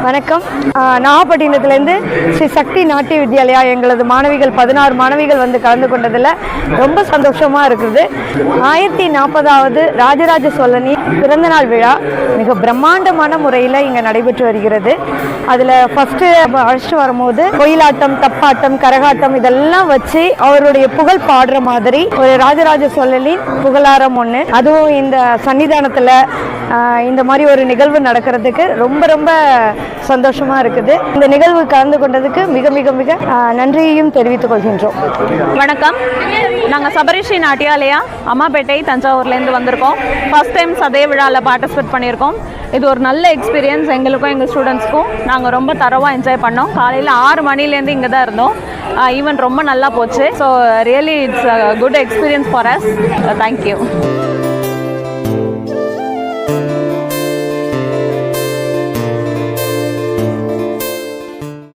வணக்கம். நாகப்பட்டினத்திலேருந்து ஸ்ரீ சக்தி நாட்டிய வித்யாலயா எங்களது மாணவிகள் 16 மாணவிகள் வந்து கலந்து கொண்டதில் ரொம்ப சந்தோஷமாக இருக்குது. 1040வது ராஜராஜ சோழனின் பிறந்தநாள் விழா மிக பிரம்மாண்டமான முறையில் இங்கே நடைபெற்று வருகிறது. அதில் ஃபஸ்ட்டு அழைச்சிட்டு வரும்போது கோயிலாட்டம், தப்பாட்டம், கரகாட்டம் இதெல்லாம் வச்சு அவருடைய புகழ் பாடுற மாதிரி ஒரு ராஜராஜ சோழனின் புகழாரம் ஒன்று, அதுவும் இந்த சன்னிதானத்தில் இந்த மாதிரி ஒரு நிகழ்வு நடக்கிறதுக்கு ரொம்ப ரொம்ப சந்தோஷமாக இருக்குது. இந்த நிகழ்வு கலந்து கொண்டதுக்கு மிக மிக மிக நன்றியையும் தெரிவித்துக் கொள்கின்றோம். வணக்கம். நாங்கள் சபரிஸ்ரீ நாட்டியாலயா அம்மாப்பேட்டை தஞ்சாவூர்லேருந்து வந்திருக்கோம். ஃபஸ்ட் டைம் சதய விழாவில் பார்ட்டிசிபேட் பண்ணியிருக்கோம். இது ஒரு நல்ல எக்ஸ்பீரியன்ஸ் எங்களுக்கும் எங்கள் ஸ்டூடெண்ட்ஸ்க்கும். நாங்கள் ரொம்ப தரவாக என்ஜாய் பண்ணோம். காலையில் 6 மணிலேருந்து இங்கே தான் இருந்தோம். ஈவெண்ட் ரொம்ப நல்லா போச்சு. So really it's good experience for us. Thank you.